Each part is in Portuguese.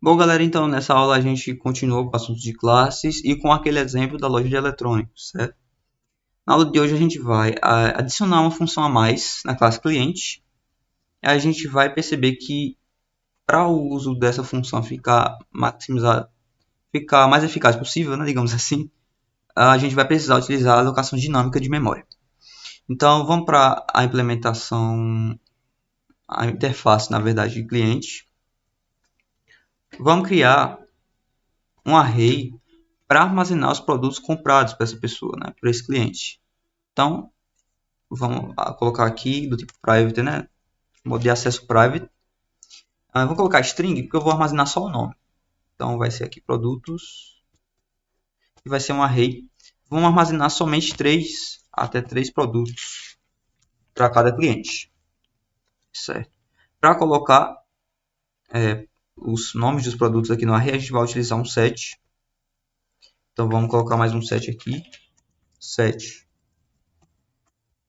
Bom, galera, então nessa aula a gente continuou com o assunto de classes e com aquele exemplo da loja de eletrônicos, certo? Na aula de hoje a gente vai adicionar uma função a mais na classe cliente. E a gente vai perceber que para o uso dessa função ficar maximizado, ficar mais eficaz possível, né, digamos assim, a gente vai precisar utilizar a alocação dinâmica de memória. Então vamos para a implementação, a interface, na verdade, de cliente. Vamos criar um array para armazenar os produtos comprados por essa pessoa, né, por esse cliente. Então, vamos colocar aqui do tipo private, né, modo de acesso private. Vou colocar string porque eu vou armazenar só o nome. Então, vai ser aqui produtos e vai ser um array. Vamos armazenar somente 3 até 3 produtos para cada cliente, certo? Para colocar os nomes dos produtos aqui no array, a gente vai utilizar um set. Então, vamos colocar mais um set aqui. Set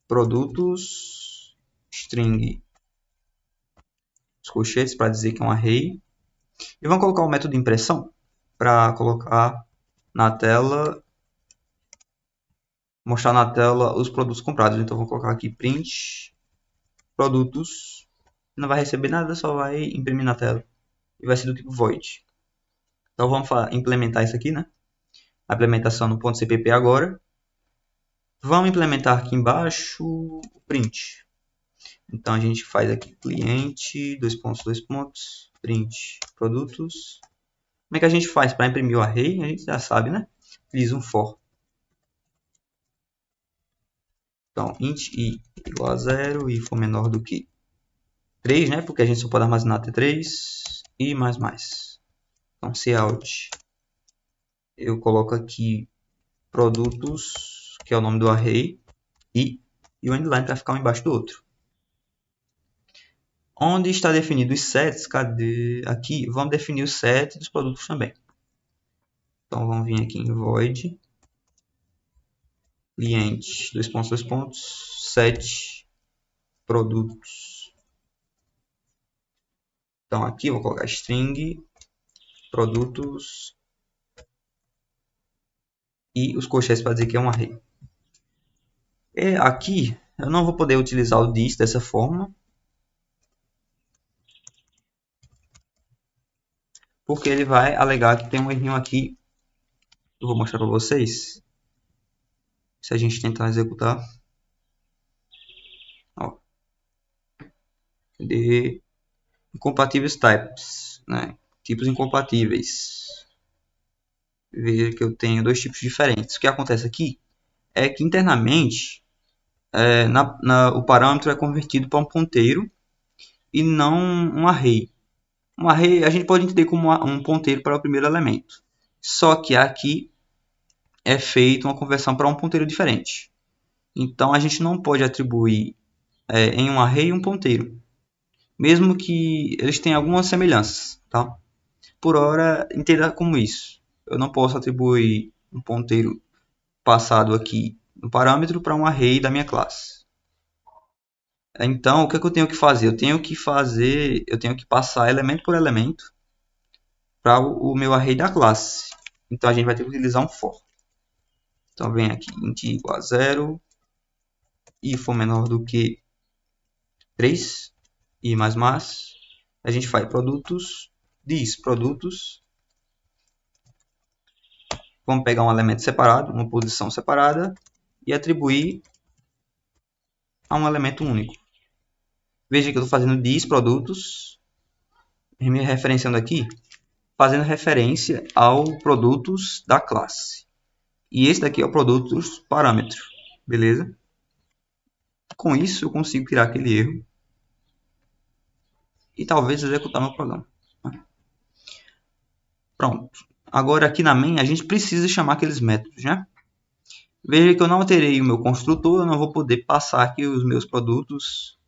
produtos string os colchetes para dizer que é um array. E vamos colocar o método de impressão para colocar na tela, mostrar na tela os produtos comprados. Então, vou colocar aqui print produtos. Não vai receber nada, só vai imprimir na tela. E vai ser do tipo void. Então, vamos implementar isso aqui, né? A implementação no .cpp agora. Vamos implementar aqui embaixo o print. Então, a gente faz aqui cliente, print produtos. Como é que a gente faz para imprimir o array? A gente já sabe, né? Utiliza um for. Então, int i igual a 0 e for menor do que 3, né? Porque a gente só pode armazenar até 3 e mais. Então, cout, eu coloco aqui produtos, que é o nome do array, e o endline para ficar um embaixo do outro. Onde está definido os sets, cadê? Aqui, vamos definir o set dos produtos também. Então, vamos vir aqui em void, cliente, set produtos. Então, aqui eu vou colocar string produtos e os colchetes para dizer que é um array. E aqui eu não vou poder utilizar o this dessa forma, porque ele vai alegar que tem um errinho aqui. Eu vou mostrar para vocês. Se a gente tentar executar, ó, de incompatíveis types, né? Tipos incompatíveis. Veja que eu tenho dois tipos diferentes. O que acontece aqui é que internamente o parâmetro é convertido para um ponteiro e não um array. Um array a gente pode entender como um ponteiro para o primeiro elemento. Só que aqui é feita uma conversão para um ponteiro diferente. Então a gente não pode atribuir em um array um ponteiro, mesmo que eles tenham algumas semelhanças. Tá? Por hora, entenda como isso. Eu não posso atribuir um ponteiro passado aqui no parâmetro para um array da minha classe. Então, o que eu tenho que fazer? Eu tenho que passar elemento por elemento para o meu array da classe. Então, a gente vai ter que utilizar um for. Então, vem aqui, int igual a 0 e for menor do que 3 e mais. A gente faz produtos, diz produtos. Vamos pegar um elemento separado, uma posição separada e atribuir a um elemento único. Veja que eu estou fazendo diz produtos, me referenciando aqui, fazendo referência ao produtos da classe. E esse daqui é o produtos parâmetro, beleza? Com isso eu consigo tirar aquele erro e talvez executar meu programa. Pronto. Agora aqui na main a gente precisa chamar aqueles métodos, né? Veja que eu não alterei o meu construtor, eu não vou poder passar aqui os meus produtos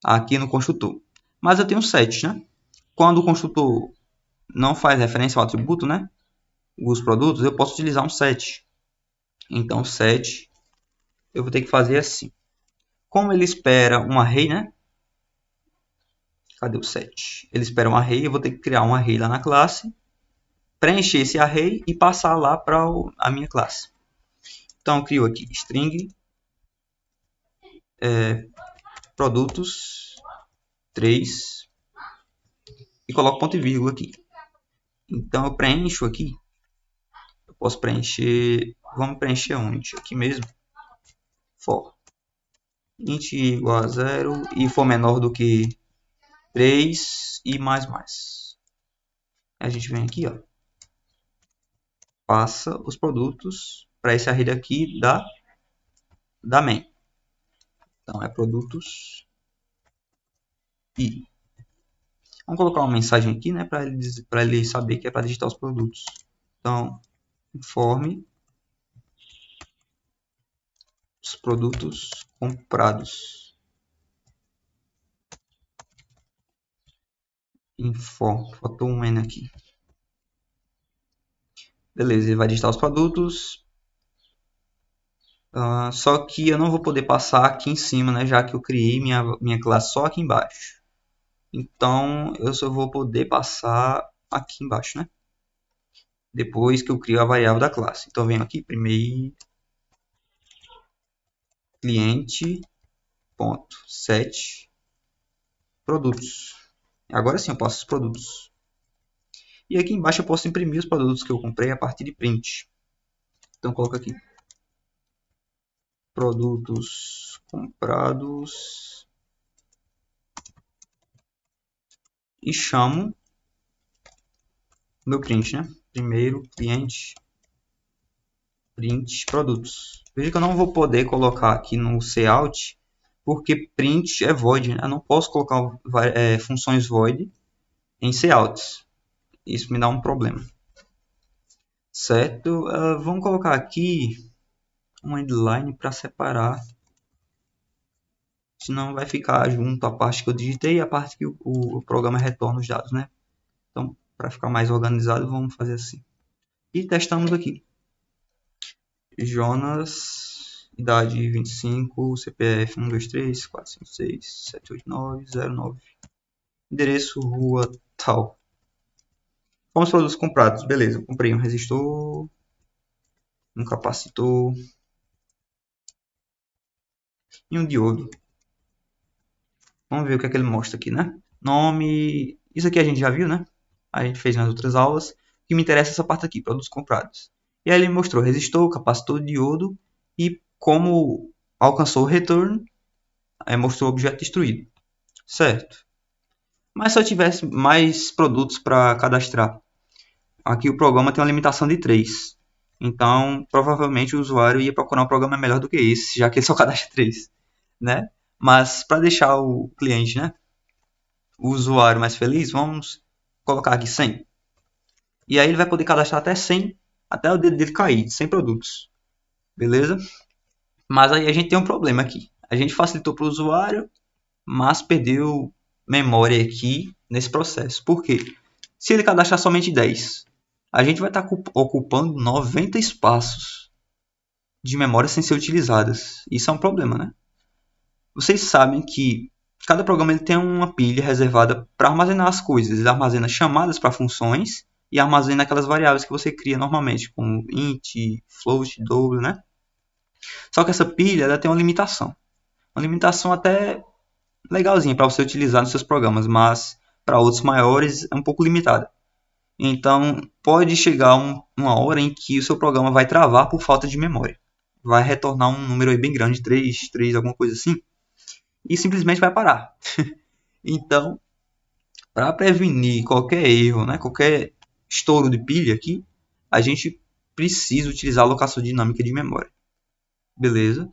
aqui no construtor. Mas eu tenho set, né? Quando o construtor não faz referência ao atributo, né? Os produtos, eu posso utilizar um set. Então, set, eu vou ter que fazer assim. Como ele espera um array, né? Cadê o set? Ele espera um array, eu vou ter que criar um array lá na classe, preencher esse array e passar lá para a minha classe. Então, eu crio aqui string produtos 3 e coloco ponto e vírgula aqui. Então, eu preencho aqui. Eu posso preencher... Vamos preencher onde? Aqui mesmo. For. Int igual a 0 e for menor do que 3 e mais. A gente vem aqui, ó. Passa os produtos para esse array aqui da main. Então, é produtos e. Vamos colocar uma mensagem aqui, né, para ele saber que é para digitar os produtos. Então, informe os produtos comprados. Informe, faltou um N aqui. Beleza, ele vai digitar os produtos. Só que eu não vou poder passar aqui em cima, né, já que eu criei minha classe só aqui embaixo. Então, eu só vou poder passar aqui embaixo, né? Depois que eu crio a variável da classe. Então, eu venho aqui, primeiro, cliente.set produtos. Agora sim, eu passo os produtos. E aqui embaixo eu posso imprimir os produtos que eu comprei a partir de print. Então, eu coloco aqui produtos comprados e chamo o meu print, né? Primeiro cliente print produtos. Veja que eu não vou poder colocar aqui no cout porque print é void, né? Eu não posso colocar funções void em couts. Isso me dá um problema. Certo? Vamos colocar aqui um endline para separar. Senão vai ficar junto a parte que eu digitei e a parte que o programa retorna os dados, né? Então, para ficar mais organizado, vamos fazer assim. E testamos aqui. Jonas, idade 25, CPF 12345678909. Endereço, rua, tal. Vamos para produtos comprados. Beleza, eu comprei um resistor, um capacitor e um diodo. Vamos ver o que é que ele mostra aqui, né? Nome, isso aqui a gente já viu, né? A gente fez nas outras aulas. O que me interessa é essa parte aqui, produtos comprados. E aí ele mostrou resistor, capacitor, diodo e como alcançou o return, mostrou o objeto destruído. Certo. Mas se eu tivesse mais produtos para cadastrar, aqui o programa tem uma limitação de 3. Então, provavelmente o usuário ia procurar um programa melhor do que esse, já que ele só cadastra 3, né? Mas para deixar o cliente, né, o usuário mais feliz, vamos colocar aqui 100. E aí ele vai poder cadastrar até 100, até o dedo dele cair, 100 produtos. Beleza? Mas aí a gente tem um problema aqui. A gente facilitou para o usuário, mas perdeu memória aqui nesse processo. Por quê? Se ele cadastrar somente 10, a gente vai estar ocupando 90 espaços de memória sem ser utilizadas. Isso é um problema, né? Vocês sabem que cada programa ele tem uma pilha reservada para armazenar as coisas. Ele armazena chamadas para funções e armazena aquelas variáveis que você cria normalmente, como int, float, double, né? Só que essa pilha ela tem uma limitação. Uma limitação até legalzinha para você utilizar nos seus programas, mas para outros maiores é um pouco limitada. Então, pode chegar uma hora em que o seu programa vai travar por falta de memória. Vai retornar um número aí bem grande, 3, alguma coisa assim, e simplesmente vai parar. Então, para prevenir qualquer erro, né, qualquer estouro de pilha aqui, a gente precisa utilizar a alocação dinâmica de memória. Beleza?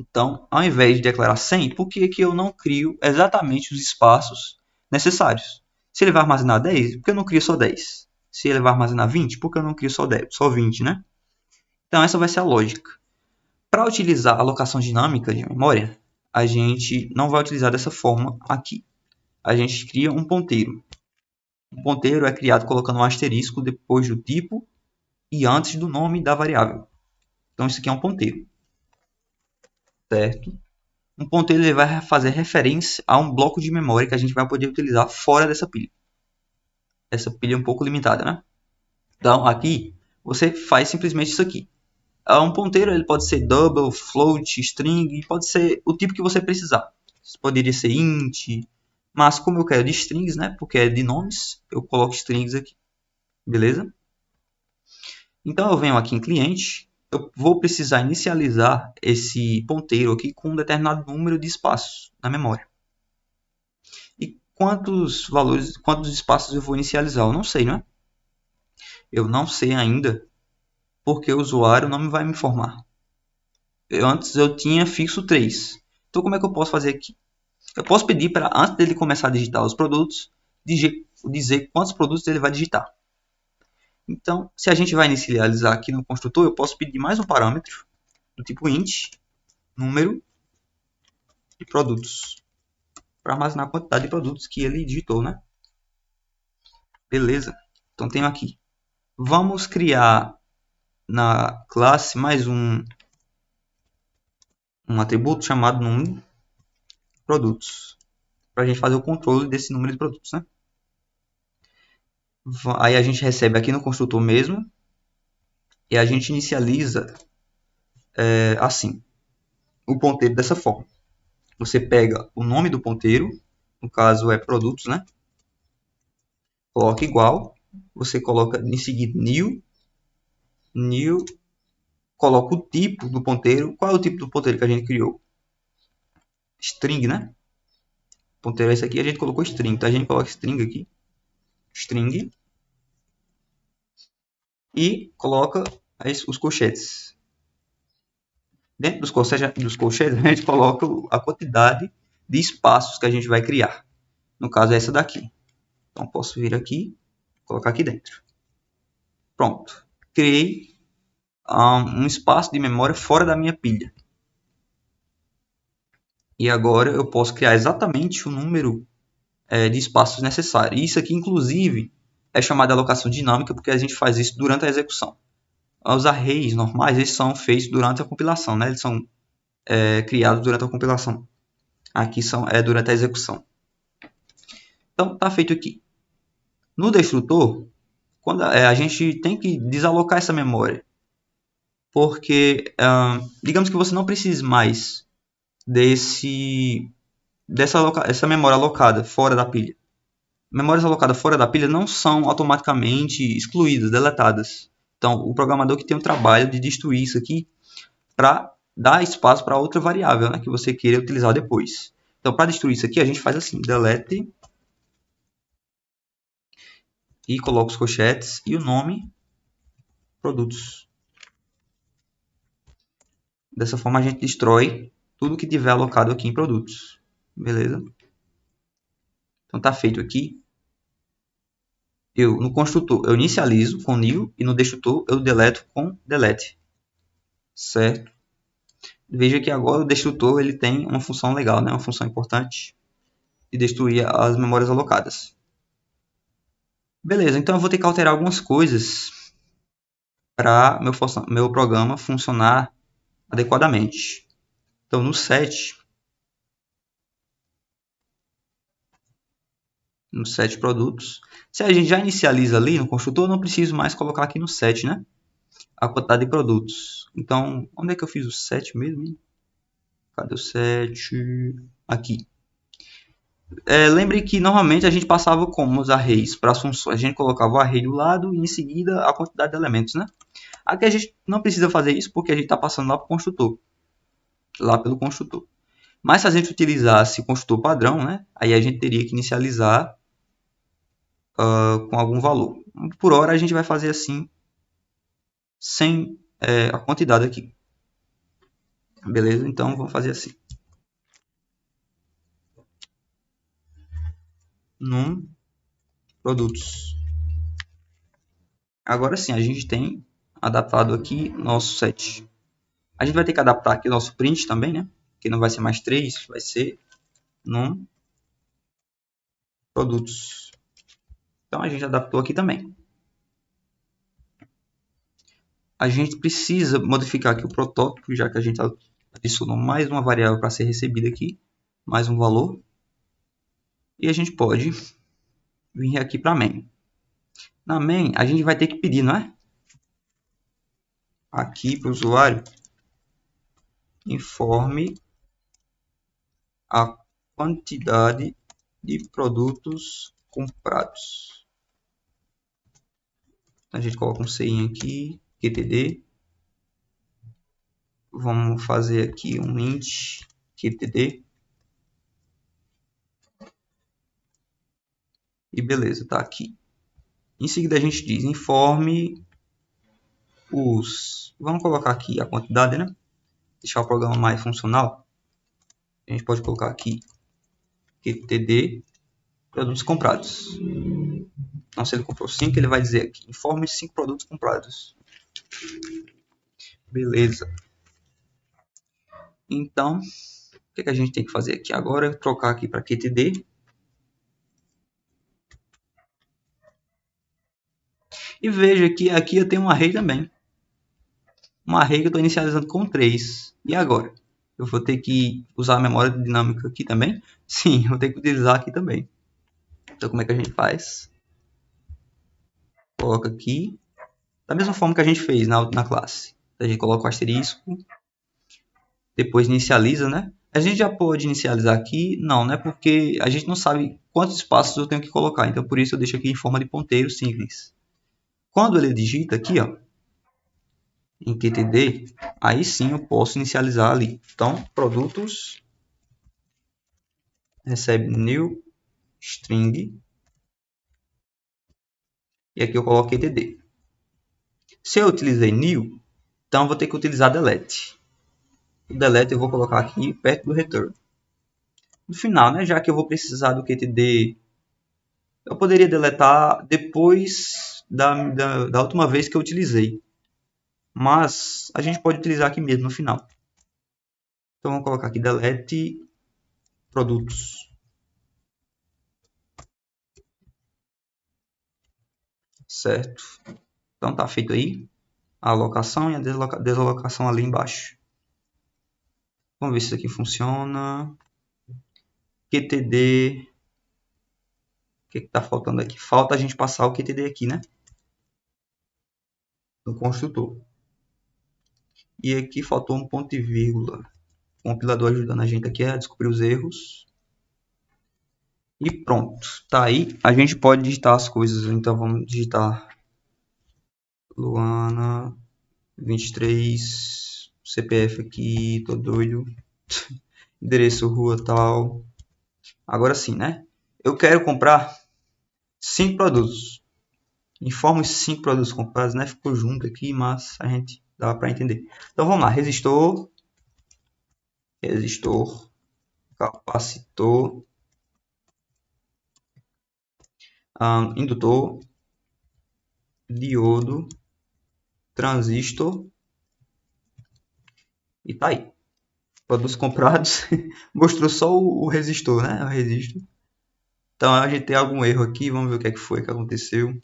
Então, ao invés de declarar 100, por que eu não crio exatamente os espaços necessários? Se ele vai armazenar 10, por que eu não crio só 10? Se ele vai armazenar 20, por que eu não crio só 10, só 20, né? Então, essa vai ser a lógica. Para utilizar a alocação dinâmica de memória, a gente não vai utilizar dessa forma aqui. A gente cria um ponteiro. Um ponteiro é criado colocando um asterisco depois do tipo e antes do nome da variável. Então, isso aqui é um ponteiro. Certo? Um ponteiro ele vai fazer referência a um bloco de memória que a gente vai poder utilizar fora dessa pilha. Essa pilha é um pouco limitada, né? Então, aqui, você faz simplesmente isso aqui. Um ponteiro ele pode ser double, float, string, pode ser o tipo que você precisar. Poderia ser int, mas como eu quero de strings, né? Porque é de nomes, eu coloco strings aqui. Beleza? Então, eu venho aqui em cliente, eu vou precisar inicializar esse ponteiro aqui com um determinado número de espaços na memória. E quantos espaços eu vou inicializar? Eu não sei, né? Eu não sei ainda, porque o usuário não vai me informar. Antes eu tinha fixo 3. Então, como é que eu posso fazer aqui? Eu posso pedir para, antes dele começar a digitar os produtos, dizer quantos produtos ele vai digitar. Então, se a gente vai inicializar aqui no construtor, eu posso pedir mais um parâmetro do tipo int, número de produtos, para armazenar a quantidade de produtos que ele digitou, né? Beleza. Então, tenho aqui. Vamos criar na classe mais um atributo chamado número de produtos, para a gente fazer o controle desse número de produtos, né? Aí a gente recebe aqui no construtor mesmo e a gente inicializa assim o ponteiro dessa forma. Você pega o nome do ponteiro, no caso é produtos, né? Coloca igual, você coloca em seguida new, coloca o tipo do ponteiro. Qual é o tipo do ponteiro que a gente criou? String, né? O ponteiro é esse aqui, a gente colocou string, então a gente coloca string aqui, string, e coloca os colchetes. Dentro dos colchetes, a gente coloca a quantidade de espaços que a gente vai criar. No caso, é essa daqui. Então, posso vir aqui, colocar aqui dentro. Pronto. Criei um espaço de memória fora da minha pilha. E agora eu posso criar exatamente o número de espaços necessários. Isso aqui, inclusive, é chamado de alocação dinâmica, porque a gente faz isso durante a execução. Os arrays normais, eles são feitos durante a compilação, né? Eles são criados durante a compilação. Aqui é durante a execução. Então, está feito aqui. No destrutor, quando a gente tem que desalocar essa memória, porque digamos que você não precise mais dessa memória alocada fora da pilha. Memórias alocadas fora da pilha não são automaticamente excluídas, deletadas. Então, o programador que tem o trabalho de destruir isso aqui para dar espaço para outra variável, né, que você queira utilizar depois. Então, para destruir isso aqui, a gente faz assim, delete e coloca os colchetes e o nome produtos. Dessa forma, a gente destrói tudo que tiver alocado aqui em produtos. Beleza? Então, está feito aqui. No construtor, eu inicializo com new e no destrutor, eu deleto com delete. Certo? Veja que agora o destrutor ele tem uma função legal, né? Uma função importante de destruir as memórias alocadas. Beleza, então eu vou ter que alterar algumas coisas para meu programa funcionar adequadamente. Então, no set produtos, se a gente já inicializa ali no construtor, eu não preciso mais colocar aqui no set, né? A quantidade de produtos. Então, onde é que eu fiz o set mesmo? Cadê o set? Aqui. Lembre que normalmente a gente passava como os arrays para as funções. A gente colocava o array do lado e em seguida a quantidade de elementos, né? Aqui a gente não precisa fazer isso porque a gente está passando lá para o construtor. Lá pelo construtor. Mas se a gente utilizasse o construtor padrão, né? Aí a gente teria que inicializar com algum valor. Por hora a gente vai fazer assim, sem a quantidade aqui. Beleza? Então vamos fazer assim. Num produtos. Agora sim, a gente tem adaptado aqui nosso set. A gente vai ter que adaptar aqui o nosso print também, né? Que não vai ser mais 3, vai ser num produtos. Então a gente adaptou aqui também. A gente precisa modificar aqui o protótipo, já que a gente está adicionou mais uma variável para ser recebida aqui, mais um valor. E a gente pode vir aqui para main. Na main, a gente vai ter que pedir, não é? Aqui para o usuário, informe a quantidade de produtos comprados. A gente coloca um CI aqui, QTD. Vamos fazer aqui um int QTD. E beleza, tá aqui. Em seguida a gente diz informe os... Vamos colocar aqui a quantidade, né? Deixar o programa mais funcional. A gente pode colocar aqui QTD produtos comprados. Então, se ele comprou 5, ele vai dizer aqui, informe 5 produtos comprados. Beleza. Então, o que a gente tem que fazer aqui agora? Trocar aqui para QTD. E veja que aqui eu tenho um array também. Um array que eu estou inicializando com 3. E agora? Eu vou ter que usar a memória dinâmica aqui também? Sim, eu vou ter que utilizar aqui também. Então, como é que a gente faz? Coloca aqui. Da mesma forma que a gente fez na classe. A gente coloca o asterisco. Depois inicializa, né? A gente já pode inicializar aqui? Não, né? Porque a gente não sabe quantos espaços eu tenho que colocar. Então, por isso eu deixo aqui em forma de ponteiro simples. Quando ele digita aqui, ó, em QTD, aí sim eu posso inicializar ali. Então, produtos, recebe new string, e aqui eu coloco QTD. Se eu utilizei new, então eu vou ter que utilizar delete. O delete eu vou colocar aqui perto do return. No final, né, já que eu vou precisar do QTD, eu poderia deletar depois da última vez que eu utilizei. Mas a gente pode utilizar aqui mesmo no final. Então vamos colocar aqui delete produtos. Certo? Então tá feito aí a alocação e a desalocação ali embaixo. Vamos ver se isso aqui funciona. QTD. O que está faltando aqui? Falta a gente passar o QTD aqui, né? No construtor. E aqui faltou um ponto e vírgula. O compilador ajudando a gente aqui a descobrir os erros. E pronto. Tá aí. A gente pode digitar as coisas. Então vamos digitar Luana 23, CPF aqui, tô doido. Endereço, rua, tal. Agora sim, né? Eu quero comprar 5 produtos. Informa os 5 produtos comprados, né? Ficou junto aqui, mas a gente dá para entender. Então vamos lá, resistor, capacitor, indutor, diodo, transistor e tá aí. Produtos comprados, mostrou só o resistor, né? O resistor. Então a gente tem algum erro aqui, vamos ver o que é que foi que aconteceu.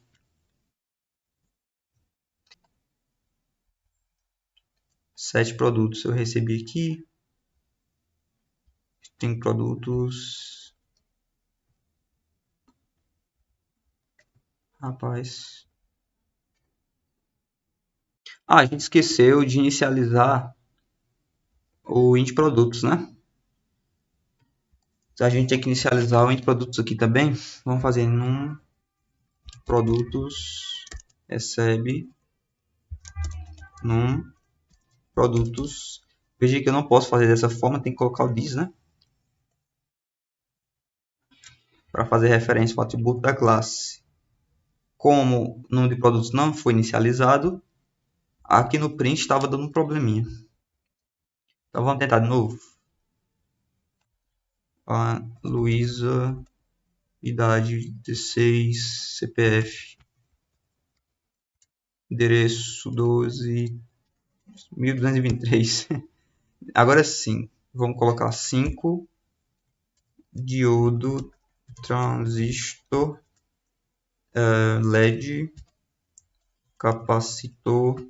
7 produtos eu recebi aqui. Tem produtos. Rapaz. A gente esqueceu de inicializar o int produtos, né? A gente tem que inicializar o int produtos aqui também. Vamos fazer num produtos recebe num produtos. Veja que eu não posso fazer dessa forma, tem que colocar o this, né? Para fazer referência ao atributo da classe. Como o número de produtos não foi inicializado, aqui no print estava dando um probleminha. Então vamos tentar de novo. A Luísa, idade 16, CPF, endereço 12.223. Agora sim, vamos colocar 5, diodo, transistor, LED, capacitor,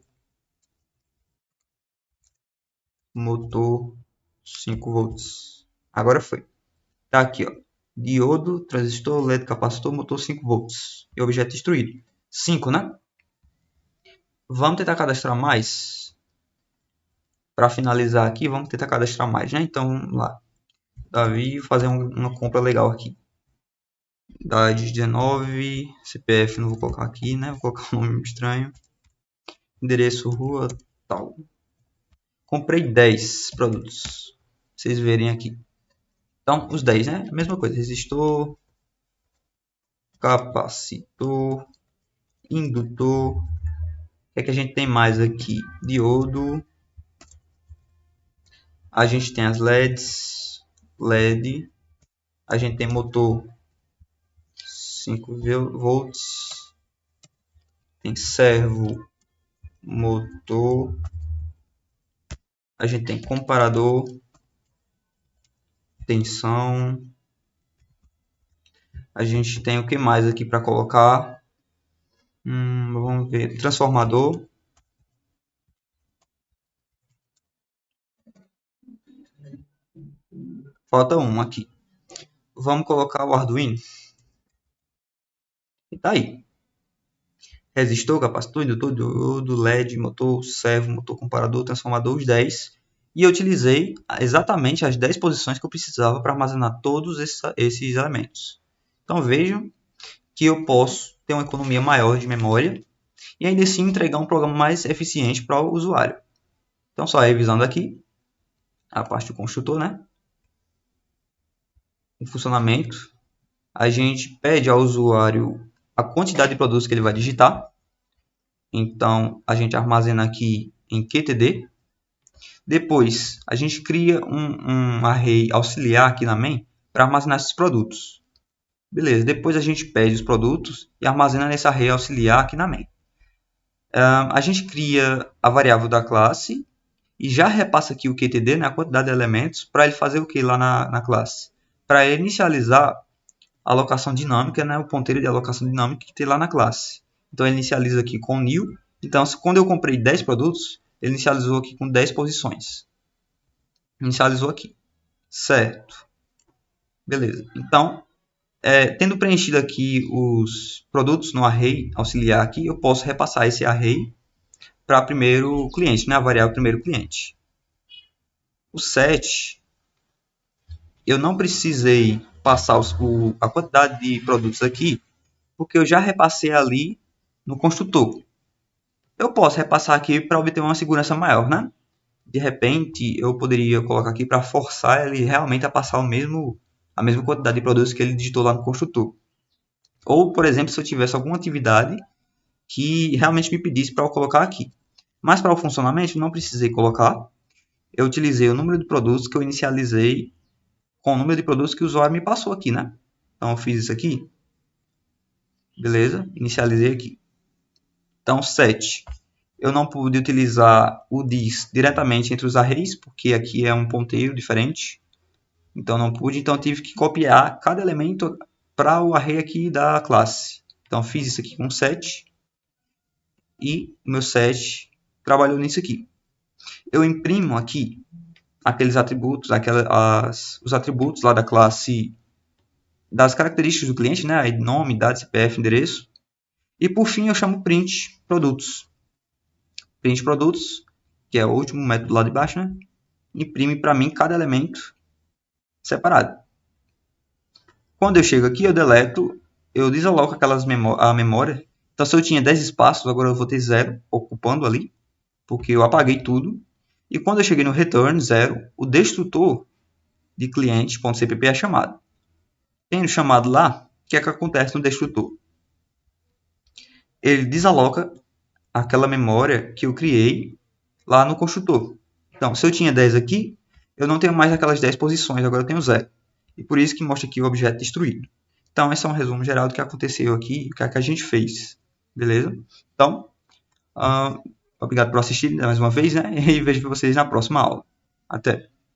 motor 5 volts. Agora foi. Tá aqui, ó. Diodo, transistor, LED, capacitor, motor 5 volts. E objeto destruído. 5, né? Vamos tentar cadastrar mais. Para finalizar aqui, vamos tentar cadastrar mais, né? Então, vamos lá. Davi, fazer uma compra legal aqui. Idade 19, CPF não vou colocar aqui, né? Vou colocar um nome estranho. Endereço, rua, tal. Comprei 10 produtos. Vocês verem aqui. Então, os 10, né? Mesma coisa. Resistor, capacitor, indutor. O que é que a gente tem mais aqui? Diodo. A gente tem as LEDs. LED. A gente tem motor 5 volts. Tem servo, motor. A gente tem comparador, tensão. A gente tem o que mais aqui para colocar? Vamos ver. Transformador. Falta um aqui. Vamos colocar o Arduino. E tá aí. Resistor, capacitor, indutor, diodo, LED, motor, servo, motor comparador, transformador, os 10. E eu utilizei exatamente as 10 posições que eu precisava para armazenar todos esses elementos. Então vejam que eu posso ter uma economia maior de memória e ainda assim entregar um programa mais eficiente para o usuário. Então só revisando aqui a parte do construtor, né? O funcionamento. A gente pede ao usuário a quantidade de produtos que ele vai digitar. Então, a gente armazena aqui em QTD. Depois, a gente cria um array auxiliar aqui na main para armazenar esses produtos. Beleza, depois a gente pede os produtos e armazena nesse array auxiliar aqui na main. A gente cria a variável da classe e já repassa aqui o QTD, né, a quantidade de elementos, para ele fazer o que lá na classe? Para ele inicializar a alocação dinâmica, né, o ponteiro de alocação dinâmica que tem lá na classe. Então, ele inicializa aqui com new. Então, quando eu comprei 10 produtos, ele inicializou aqui com 10 posições. Inicializou aqui. Certo. Beleza. Então, tendo preenchido aqui os produtos no array auxiliar aqui, eu posso repassar esse array para primeiro cliente, né, a variável primeiro cliente. O set, eu não precisei passar a quantidade de produtos aqui, porque eu já repassei ali no construtor. Eu posso repassar aqui para obter uma segurança maior, né? De repente, eu poderia colocar aqui para forçar ele realmente a passar a mesma quantidade de produtos que ele digitou lá no construtor. Ou, por exemplo, se eu tivesse alguma atividade que realmente me pedisse para eu colocar aqui. Mas para o funcionamento, não precisei colocar. Eu utilizei o número de produtos que eu inicializei com o número de produtos que o usuário me passou aqui, né? Então, eu fiz isso aqui. Beleza? Inicializei aqui. Então, set. Eu não pude utilizar o dis diretamente entre os arrays, porque aqui é um ponteiro diferente. Então, não pude. Então, eu tive que copiar cada elemento para o array aqui da classe. Então, fiz isso aqui com set. E o meu set trabalhou nisso aqui. Eu imprimo aqui aqueles atributos, os atributos lá da classe, das características do cliente, né? Nome, idade, CPF, endereço. E por fim eu chamo print produtos. Print produtos, que é o último método lá de baixo, né? Imprime para mim cada elemento separado. Quando eu chego aqui, eu deleto, eu desaloco a memória. Então, se eu tinha 10 espaços, agora eu vou ter 0 ocupando ali, porque eu apaguei tudo. E quando eu cheguei no return 0, o destrutor de cliente.cpp é chamado. Tendo chamado lá, o que é que acontece no destrutor? Ele desaloca aquela memória que eu criei lá no construtor. Então, se eu tinha 10 aqui, eu não tenho mais aquelas 10 posições, agora eu tenho 0. E por isso que mostra aqui o objeto destruído. Então, esse é um resumo geral do que aconteceu aqui e o que a gente fez. Beleza? Então, obrigado por assistir mais uma vez, né? E vejo vocês na próxima aula. Até!